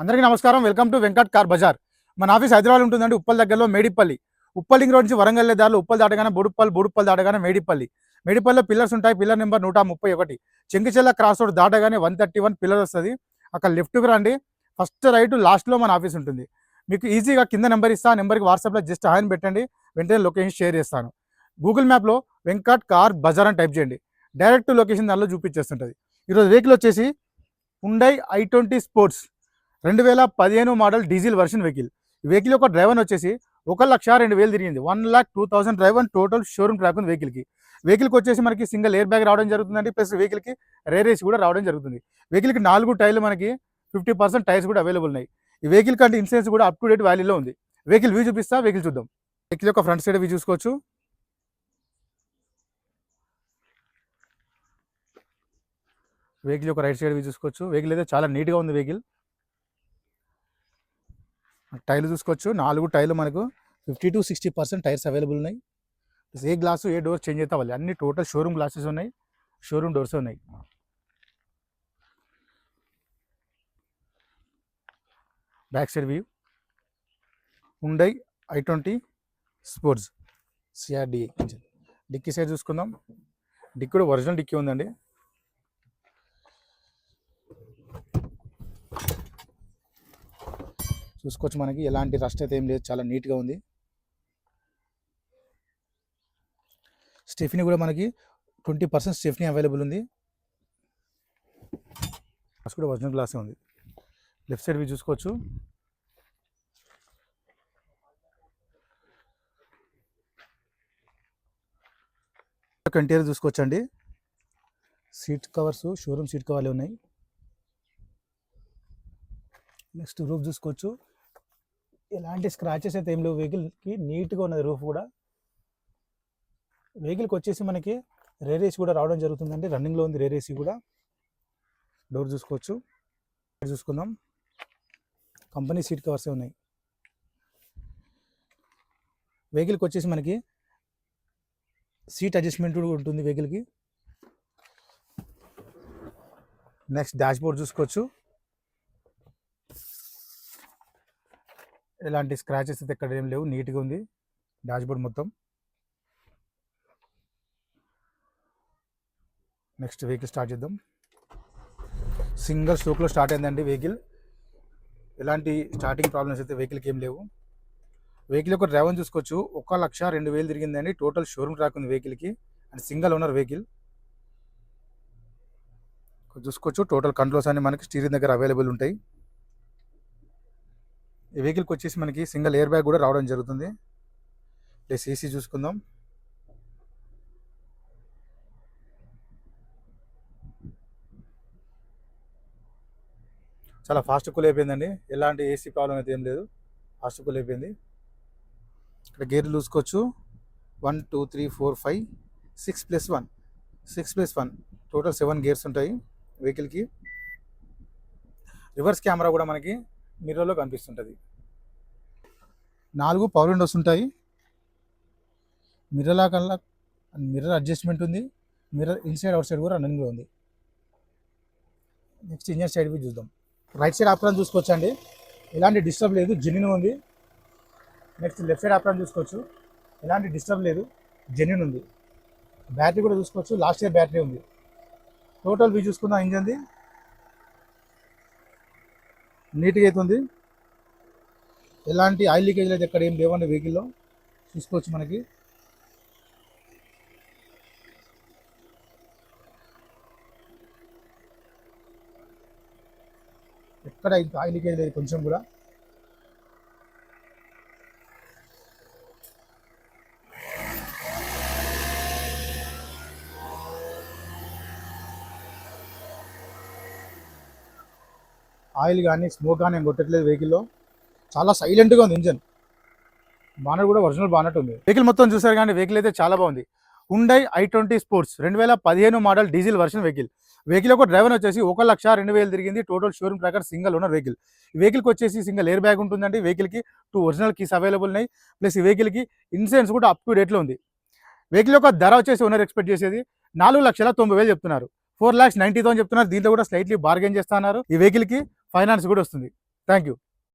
అందరికీ నమస్కారం. Welcome to Venkat car bazaar. మన ఆఫీస్ హైదరాబాద్ ఉంటుందండి, ఉప్పల్ దగ్గరలో మేడిపల్లి. ఉప్పల్ రింగ్ రోడ్ నుంచి వరంగల్ వెళ్ళే దారిలో ఉప్పల్ దాటగానే బోడుప్పల్, బోడుప్పల్ దాటగానే మేడిపల్లి. మేడిపల్లిలో పిల్లర్స్ ఉంటాయి. Pillar number 131. Chengicherla cross road దాటగానే 131 పిల్లర్ వస్తుంది. అక్కడ లెఫ్ట్కి రండి, ఫస్ట్ రైట్ లాస్ట్లో మన ఆఫీస్ ఉంటుంది. మీకు ఈజీగా కింద నెంబర్ ఇస్తా, ఆ నెంబర్కి వాట్సాప్లో జస్ట్ హాయ్ అని పెట్టండి, వెంటనే లొకేషన్ షేర్ చేస్తాను. గూగుల్ మ్యాప్లో వెంకట్ కార్ బజార్ అని టైప్ చేయండి, డైరెక్ట్ లొకేషన్ దానిలో చూపించేస్తుంటుంది. ఈరోజు వెహికల్ వచ్చేసి Hyundai i20 sports 2015 model diesel version vehicle. ఈ వెహికల్ యొక్క డ్రైవర్ వచ్చేసి 1,02,000 తిరిగింది. 1,02,000 డ్రైవర్ టోటల్ షోరూమ్ ట్రాక్ ఉంది వెహికల్కి. వెహికల్కి వచ్చేసి మనకి సింగిల్ ఎయిర్ బ్యాగ్ రావడం జరుగుతుందండి, ప్లస్ వెహికల్కి రేర్ ఏసీ కూడా రావడం జరుగుతుంది. వెహికల్కి 4 టైర్లు మనకి 50% టైర్స్ కూడా అవైలబుల్ ఉన్నాయి. ఈ వెహికల్ కంటే ఇన్సూరెన్స్ కూడా అప్ టు డేట్ వాల్యూలో ఉంది. వెహికల్ వ్యూ చూపిస్తా, వెహికల్ చూద్దాం. వెహికల్ యొక్క ఫ్రంట్ సైడ్ వ్యూ చూసుకోవచ్చు. వెహికల్ యొక్క రైట్ సైడ్ వ్యూ చూసుకోవచ్చు. వెహికల్ అయితే చాలా నీట్గా ఉంది. వెహికల్ టైర్లు చూసుకోవచ్చు. 4 టైర్లు మనకు 50 to 60% టైర్స్ అవైలబుల్ ఉన్నాయి. ఏ గ్లాసు ఏ డోర్ చేంజ్ అయితే అవ్వాలి, అన్ని టోటల్ షోరూమ్ గ్లాసెస్ ఉన్నాయి, షోరూమ్ డోర్స్ ఉన్నాయి. Back side view Hyundai i20 sports CRDi engine. Dicky side చూసుకుందాం. డిక్కీ కూడా ఒరిజినల్ డిక్కీ ఉందండి. చూసుకోవచ్చు, మనకి ఎలాంటి రస్ట్ అయితే ఏం లేదు, చాలా నీట్గా ఉంది. స్టెఫినీ కూడా మనకి 20% స్టెఫినీ అవైలబుల్ ఉంది. గ్లాస్ కూడా ఒరిజినల్ గ్లాసే ఉంది. లెఫ్ట్ సైడ్ వ్యూ చూసుకోవచ్చు. ఇంటీరియర్ చూసుకోవచ్చు అండి. సీట్ కవర్స్ షోరూమ్ సీట్ కవర్లు ఉన్నాయి. నెక్స్ట్ రూఫ్ చూసుకోవచ్చు. ఎలాంటి స్క్రాచెస్ అయితే ఏం లేవు. వెహికల్కి నీట్గా ఉన్నది రూఫ్ కూడా. వెహికల్కి వచ్చేసి మనకి రేర్ ఏసీ కూడా రావడం జరుగుతుందండి, రన్నింగ్లో ఉంది రేర్ ఏసీ కూడా. డోర్ చూసుకోవచ్చు. చూసుకుందాం. కంపెనీ సీట్ కవర్సే ఉన్నాయి. వెహికల్కి వచ్చేసి మనకి సీట్ అడ్జస్ట్మెంట్ కూడా ఉంటుంది వెహికల్కి. నెక్స్ట్ డాష్ బోర్డ్ చూసుకోవచ్చు. ఎలాంటి స్క్రాచెస్ అయితే ఎక్కడ ఏం లేవు, నీట్గా ఉంది డాష్ బోర్డ్ మొత్తం. నెక్స్ట్ వెహికల్ స్టార్ట్ చేద్దాం. సింగిల్ స్ట్రోక్లో స్టార్ట్ అయిందండి వెహికల్. ఎలాంటి స్టార్టింగ్ ప్రాబ్లమ్స్ అయితే వెహికల్కి ఏం లేవు. వెహికల్ యొక్క డ్రైవర్ చూసుకోవచ్చు. 1,02,000 తిరిగిందండి. టోటల్ షోరూమ్ ట్రాక్ ఉంది వెహికల్కి, అండ్ సింగిల్ ఓనర్ వెహికల్. చూసుకోవచ్చు. టోటల్ కంట్రోల్స్ అన్ని మనకి స్టీరింగ్ దగ్గర అవైలబుల్ ఉంటాయి. ఈ వెహికల్కి వచ్చేసి మనకి సింగిల్ ఎయిర్ బ్యాగ్ కూడా రావడం జరుగుతుంది. ప్లస్ ఏసీ చూసుకుందాం. చాలా ఫాస్ట్ కూల్ అయిపోయిందండి. ఎలాంటి ఏసీ ప్రాబ్లం అయితే ఏం లేదు, ఫాస్ట్ కూల్ అయిపోయింది. ఇక్కడ గేర్లు చూసుకోవచ్చు. 1 2 3 4 5 6+1 6+1 టోటల్ 7 గేర్స్ ఉంటాయి వెహికల్కి. రివర్స్ కెమెరా కూడా మనకి మిర్రర్లో కనిపిస్తుంటుంది. 4 పవర్ విండోస్ ఉంటాయి. మిర్రర్ అడ్జస్ట్మెంట్ ఉంది. మిర్రర్ ఇన్సైడ్ అవుట్ సైడ్ కూడా రన్నింగ్లో ఉంది. నెక్స్ట్ ఇంజన్ సైడ్ వ్యూ చూద్దాం. రైట్ సైడ్ ఆప్రాన్ చూసుకోవచ్చు అండి, ఎలాంటి డిస్టర్బ్ లేదు, జెన్యూన్ ఉంది. నెక్స్ట్ లెఫ్ట్ సైడ్ ఆప్రాన్ చూసుకోవచ్చు. ఎలాంటి డిస్టర్బ్ లేదు, జెన్యూన్ ఉంది. బ్యాటరీ కూడా చూసుకోవచ్చు. లాస్ట్ ఇయర్ బ్యాటరీ ఉంది. టోటల్ వ్యూ చూసుకుందాం. ఇంజన్ది నీట్గా అవుతుంది. ఎలాంటి ఆయిల్ లీకేజ్ అయితే ఎక్కడ ఏం లేవండి వెహికల్లో, చూసుకోవచ్చు. మనకి ఎక్కడ ఇంకా ఆయిల్ లీకేజ్ లేదు కొంచెం కూడా. ఆయిల్ కానీ స్మోక్ కానీ ఏం కొట్టట్లేదు వెహికల్లో. చాలా సైలెంట్గా ఉంది ఇంజన్. బానట్ కూడా ఒరిజినల్ బానట్ ఉంది. వెహికల్ మొత్తం చూసారు కానీ వెహికల్ అయితే చాలా బాగుంది. Hyundai i20 sports 2015 model diesel version vehicle. Vehicle యొక్క డ్రైవర్ వచ్చేసి 1,02,000 తిరిగింది. Total showroom tracker single owner vehicle. ఈ వెహికల్కి వచ్చేసి సింగిల్ ఎయిర్ బ్యాగ్ ఉంటుందండి. వెహికల్కి 2 ఒరిజినల్ కీస్ అవైలబుల్ ఉన్నాయి. ప్లస్ ఈ వెహికల్కి ఇన్సూరెన్స్ కూడా అప్ టు డేట్లో ఉంది. వెహికల్ యొక్క ధర వచ్చేసి ఓనర్ ఎక్స్పెక్ట్ చేసేది 4,90,000 చెప్తున్నారు. 4,90,000 చెప్తున్నారు. దీంట్లో కూడా స్లైట్లీ బార్గెన్ చేస్తున్నారు. ఈ వెహికల్కి ఫైనాన్స్ కూడా వస్తుంది. Thank you.